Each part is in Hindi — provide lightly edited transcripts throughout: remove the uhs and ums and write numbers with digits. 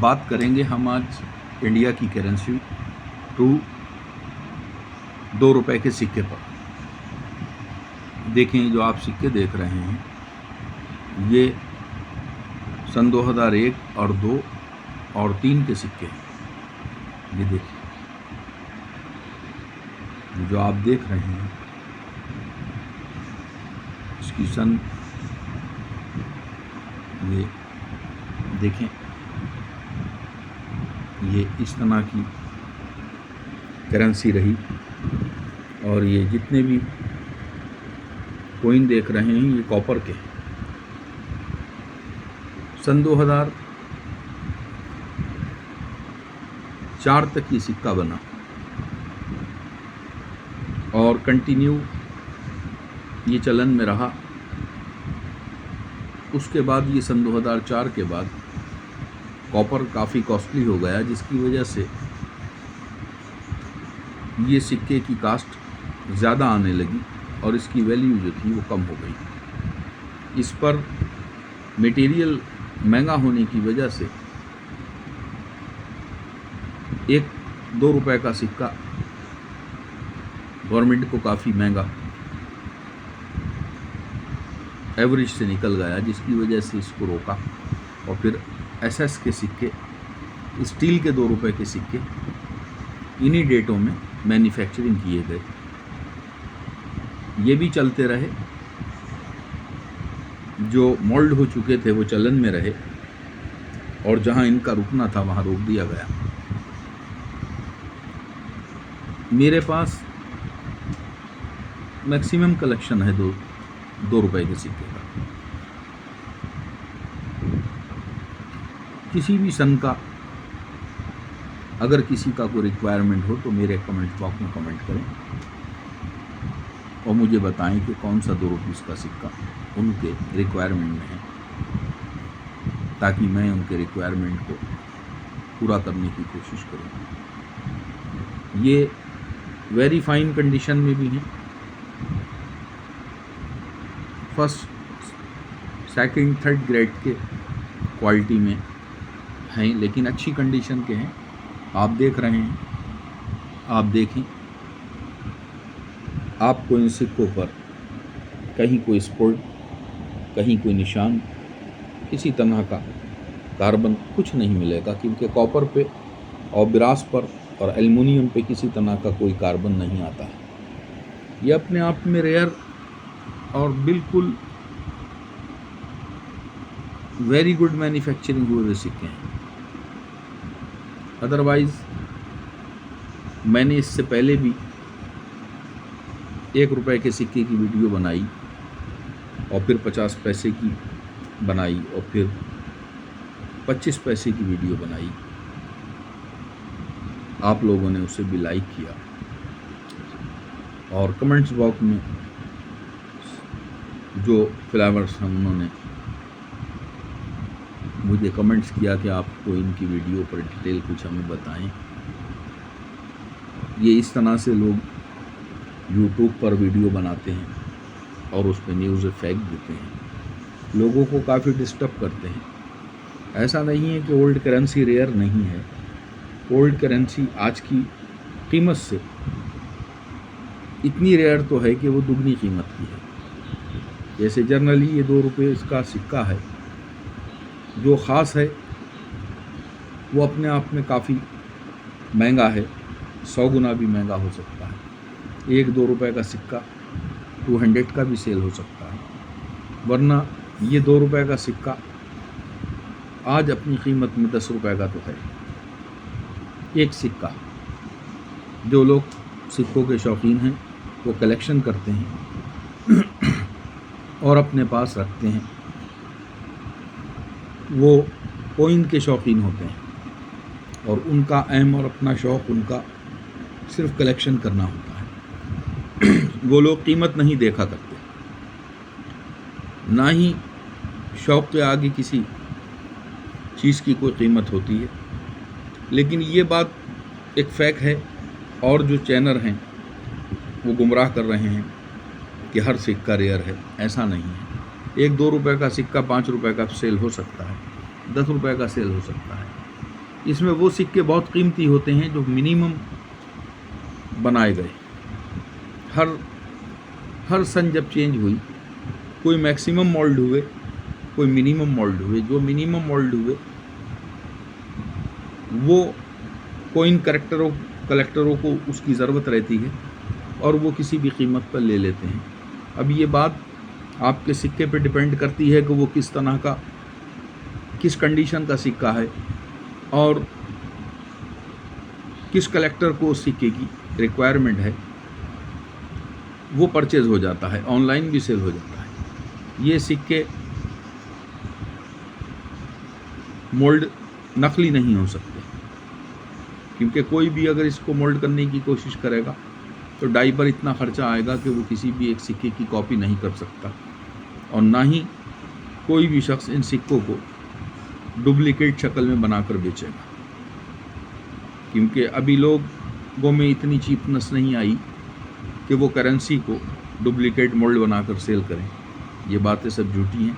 बात करेंगे हम आज इंडिया की करेंसी ₹2 के सिक्के पर। देखें, जो आप सिक्के देख रहे हैं ये सन 2001 और 2 और 3 के सिक्के हैं। ये देखिए, जो आप देख रहे हैं इसकी सन, ये देखें, ये इस तरह की करेंसी रही। और ये जितने भी कॉइन देख रहे हैं ये कॉपर के हैं। सन 2004 तक ये सिक्का बना और कंटिन्यू ये चलन में रहा। उसके बाद ये सन 2004 के बाद कॉपर काफ़ी कॉस्टली हो गया, जिसकी वजह से ये सिक्के की कास्ट ज़्यादा आने लगी और इसकी वैल्यू जो थी वो कम हो गई। इस पर मटेरियल महंगा होने की वजह से ₹1-2 का सिक्का गवर्नमेंट को काफ़ी महंगा एवरेज से निकल गया, जिसकी वजह से इसको रोका। और फिर एसएस के सिक्के, स्टील के ₹2 के सिक्के इन्हीं डेटों में मैन्युफैक्चरिंग किए गए। ये भी चलते रहे, जो मोल्ड हो चुके थे वो चलन में रहे और जहां इनका रुकना था वहां रोक दिया गया। मेरे पास मैक्सिमम कलेक्शन है ₹2 के सिक्के का। किसी भी सन का अगर किसी का कोई रिक्वायरमेंट हो तो मेरे कमेंट बॉक्स में कमेंट करें और मुझे बताएं कि कौन सा ₹2 का सिक्का उनके रिक्वायरमेंट में है, ताकि मैं उनके रिक्वायरमेंट को पूरा करने की कोशिश करूं। ये वेरी फाइन कंडीशन में भी हैं, फर्स्ट, सेकंड, थर्ड ग्रेड के क्वालिटी में हैं, लेकिन अच्छी कंडीशन के हैं। आप देख रहे हैं, आप देखें, आपको इन सिक्कों पर कहीं कोई स्पॉट, कहीं कोई निशान, किसी तरह का कार्बन कुछ नहीं मिलेगा, क्योंकि कॉपर पे और ब्रास पर और एल्युमिनियम पे किसी तरह का कोई कार्बन नहीं आता है। ये अपने आप में रेयर और बिल्कुल वेरी गुड मैन्युफैक्चरिंग हुए हुए सिक्के हैं। अदरवाइज़ मैंने इससे पहले भी ₹1 के सिक्के की वीडियो बनाई और फिर 50 पैसे की बनाई और फिर 25 पैसे की वीडियो बनाई। आप लोगों ने उसे भी लाइक किया और कमेंट्स बॉक्स में जो फ्लावर्स हैं उन्होंने मुझे कमेंट्स किया कि आपको इनकी वीडियो पर डिटेल कुछ हमें बताएं। ये इस तरह से लोग यूट्यूब पर वीडियो बनाते हैं और उस पर न्यूज़ फेंक देते हैं, लोगों को काफ़ी डिस्टर्ब करते हैं। ऐसा नहीं है कि ओल्ड करेंसी रेयर नहीं है। ओल्ड करेंसी आज की कीमत से इतनी रेयर तो है कि वो दुगनी कीमत की है। जैसे जनरली ये ₹2 का सिक्का है, जो ख़ास है वो अपने आप में काफ़ी महंगा है, 100 गुना भी महंगा हो सकता है। ₹1-2 का सिक्का 200 का भी सेल हो सकता है, वरना ये ₹2 का सिक्का आज अपनी कीमत में ₹10 का तो है। एक सिक्का, जो लोग सिक्कों के शौकीन हैं वो कलेक्शन करते हैं और अपने पास रखते हैं, वो कॉइन के शौकीन होते हैं और उनका अहम और अपना शौक़ उनका सिर्फ कलेक्शन करना होता है। वो लोग कीमत नहीं देखा करते, ना ही शौक़ के आगे किसी चीज़ की कोई कीमत होती है। लेकिन ये बात एक फ़ैक है और जो चैनल हैं वो गुमराह कर रहे हैं कि हर सिक्का रेयर है। ऐसा नहीं है। ₹1-2 का सिक्का ₹5 का सेल हो सकता है, ₹10 का सेल हो सकता है, इसमें वो सिक्के बहुत कीमती होते हैं जो मिनिमम बनाए गए। हर सन जब चेंज हुई, कोई मैक्सिमम मोल्ड हुए, कोई मिनिमम मोल्ड हुए। जो मिनिमम मोल्ड हुए वो कोइन कलेक्टरों को उसकी ज़रूरत रहती है और वो किसी भी कीमत पर ले लेते हैं। अब ये बात आपके सिक्के पे डिपेंड करती है कि वो किस तरह का, किस कंडीशन का सिक्का है और किस कलेक्टर को उस सिक्के की रिक्वायरमेंट है। वो परचेज हो जाता है, ऑनलाइन भी सेल हो जाता है। ये सिक्के मोल्ड नकली नहीं हो सकते, क्योंकि कोई भी अगर इसको मोल्ड करने की कोशिश करेगा तो डाई पर इतना खर्चा आएगा कि वो किसी भी एक सिक्के की कॉपी नहीं कर सकता, और ना ही कोई भी शख्स इन सिक्कों को डुप्लीकेट शक्ल में बनाकर बेचेगा, क्योंकि अभी लोगों में इतनी चीपनेस नहीं आई कि वो करेंसी को डुप्लीकेट मोल्ड बनाकर सेल करें। ये बातें सब झूठी हैं।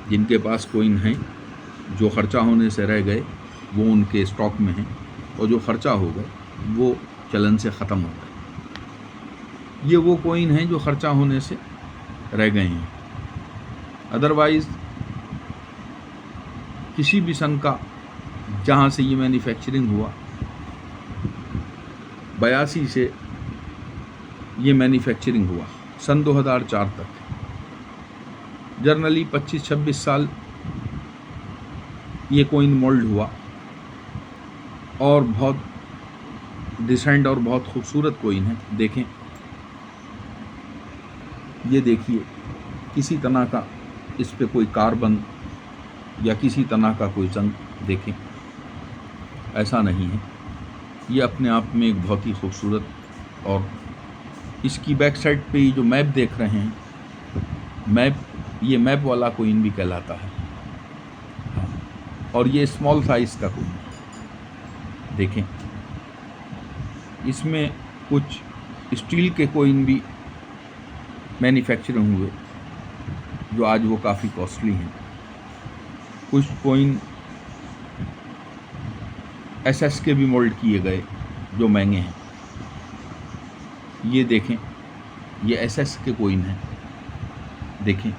जिनके पास कोइन हैं, जो ख़र्चा होने से रह गए, वो उनके स्टॉक में हैं, और जो ख़र्चा हो गए वो चलन से ख़त्म हो गए। ये वो कोइन हैं जो ख़र्चा होने से रह गए हैं। अदरवाइज़ किसी भी सन का जहाँ से ये मैन्युफैक्चरिंग हुआ, 82 से ये मैन्युफैक्चरिंग हुआ सन 2004 तक, जनरली 25-26 साल ये कोइन मोल्ड हुआ, और बहुत डिसेंट और बहुत खूबसूरत कोइन है। देखें, ये देखिए, किसी तरह का इस पे कोई कार्बन या किसी तरह का कोई जंग देखें, ऐसा नहीं है। ये अपने आप में एक बहुत ही खूबसूरत, और इसकी बैक साइड पे ये जो मैप देख रहे हैं, ये मैप वाला कोइन भी कहलाता है। और ये स्मॉल साइज़ का कोइन है। देखें, इसमें कुछ स्टील के कोइन भी मैन्युफैक्चरिंग हुए जो आज वो काफ़ी कॉस्टली हैं। कुछ कोइन एसएस के भी मोल्ड किए गए जो महंगे हैं। ये देखें, ये एसएस के कोइन हैं। देखें,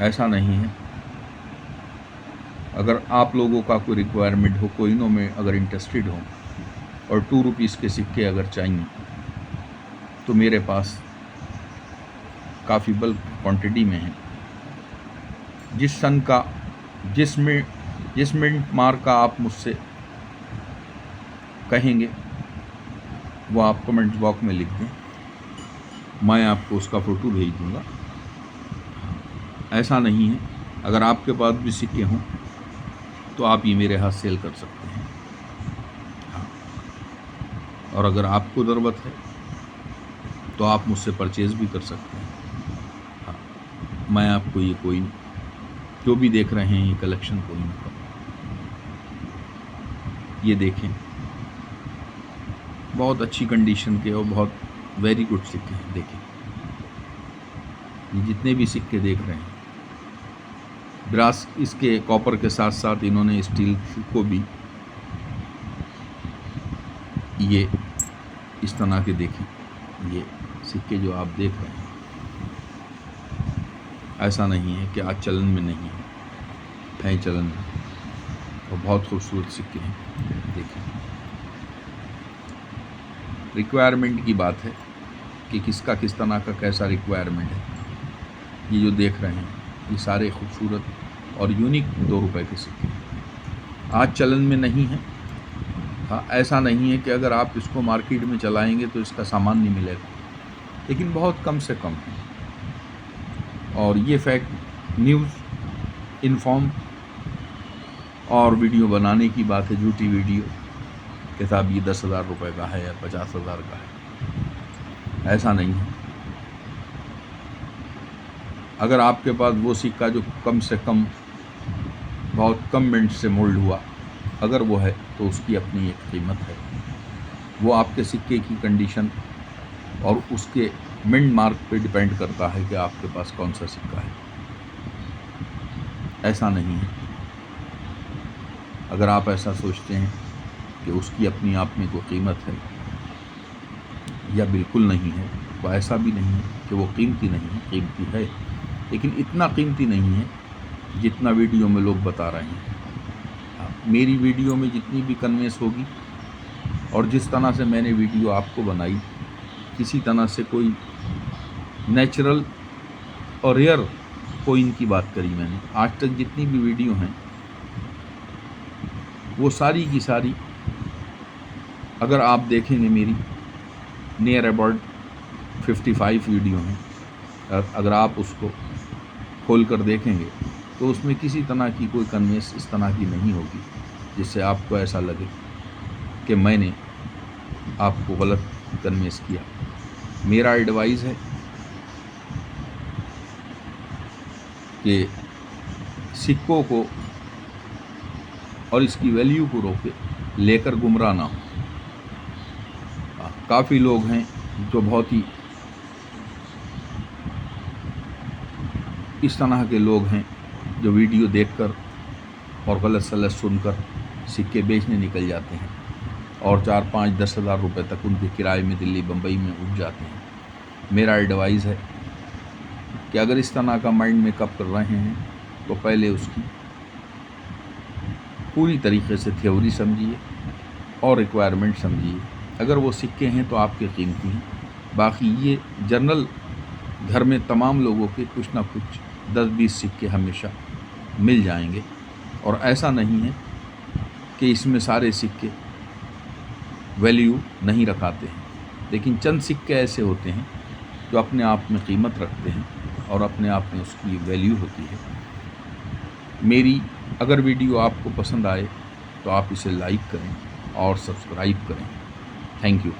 ऐसा नहीं है। अगर आप लोगों का कोई रिक्वायरमेंट हो, कोइनों में अगर इंटरेस्टेड हो और 2 रुपीज़ के सिक्के अगर चाहिए, तो मेरे पास काफ़ी बल्क क्वांटिटी में है। जिस सन का, जिस मिंट मार्क का आप मुझसे कहेंगे, वो आप कमेंट बॉक्स में लिख दें, मैं आपको उसका फ़ोटो भेज दूँगा। ऐसा नहीं है, अगर आपके पास भी सिक्के हों तो आप ये मेरे हाथ सेल कर सकते हैं। हाँ, और अगर आपको ज़रूरत है तो आप मुझसे परचेज़ भी कर सकते हैं। हाँ, मैं आपको ये कोइन जो भी देख रहे हैं, ये कलेक्शन कोइन का, ये देखें, बहुत अच्छी कंडीशन के और बहुत वेरी गुड सिक्के हैं। देखें, ये जितने भी सिक्के देख रहे हैं, ब्रास, इसके कॉपर के साथ साथ इन्होंने स्टील को भी ये इस तरह के देखें। ये सिक्के जो आप देख रहे हैं, ऐसा नहीं है कि आज चलन में नहीं है चलन में, और बहुत खूबसूरत सिक्के हैं। देखें, रिक्वायरमेंट की बात है कि किसका किस तरह का कैसा रिक्वायरमेंट है। ये जो देख रहे हैं, ये सारे खूबसूरत और यूनिक 2 रुपए के सिक्के आज चलन में नहीं है। हाँ, ऐसा नहीं है कि अगर आप इसको मार्केट में चलाएंगे तो इसका सामान नहीं मिलेगा, लेकिन बहुत कम से कम है। और ये फैक्ट न्यूज़ इन्फॉर्म और वीडियो बनाने की बात है, झूठी वीडियो के साथ ये 10,000 रुपये का है या 50,000 का है, ऐसा नहीं है। अगर आपके पास वो सिक्का जो कम से कम बहुत कम मिनट से मोल्ड हुआ, अगर वो है, तो उसकी अपनी एक कीमत है। वो आपके सिक्के की कंडीशन और उसके मिंट मार्क पे डिपेंड करता है कि आपके पास कौन सा सिक्का है। ऐसा नहीं है। अगर आप ऐसा सोचते हैं कि उसकी अपनी आप में कोई कीमत है या बिल्कुल नहीं है, तो ऐसा भी नहीं है कि वो कीमती नहीं है, कीमती है, लेकिन इतना कीमती नहीं है जितना वीडियो में लोग बता रहे हैं। मेरी वीडियो में जितनी भी कन्वेंस होगी और जिस तरह से मैंने वीडियो आपको बनाई, किसी तरह से कोई नेचुरल और रेयर कोइन की बात करी मैंने। आज तक जितनी भी वीडियो हैं वो सारी की सारी, अगर आप देखेंगे मेरी नियर अबाउट 55 वीडियो हैं, अगर आप उसको खोल कर देखेंगे तो उसमें किसी तरह की कोई कन्वेंस इस तरह की नहीं होगी जिससे आपको ऐसा लगे कि मैंने आपको गलत कन्वेंस किया। मेरा एडवाइस है कि सिक्कों को और इसकी वैल्यू को रोके लेकर गुमराह ना हो। काफ़ी लोग हैं जो बहुत ही इस तरह के लोग हैं जो वीडियो देखकर और गलत सलत सुनकर सिक्के बेचने निकल जाते हैं और 4-5-10 हज़ार रुपये तक उनके किराए में दिल्ली बम्बई में उठ जाते हैं। मेरा एडवाइस है कि अगर इस तरह का माइंड मेकअप कर रहे हैं तो पहले उसकी पूरी तरीके से थ्योरी समझिए और रिक्वायरमेंट समझिए। अगर वो सिक्के हैं तो आपके कीमती हैं, बाकी ये जनरल घर में तमाम लोगों के कुछ ना कुछ 10-20 सिक्के हमेशा मिल जाएंगे। और ऐसा नहीं है कि इसमें सारे सिक्के वैल्यू नहीं रखाते हैं, लेकिन चंद सिक्के ऐसे होते हैं जो अपने आप में कीमत रखते हैं और अपने आप में उसकी वैल्यू होती है। मेरी अगर वीडियो आपको पसंद आए तो आप इसे लाइक करें और सब्सक्राइब करें। Thank you.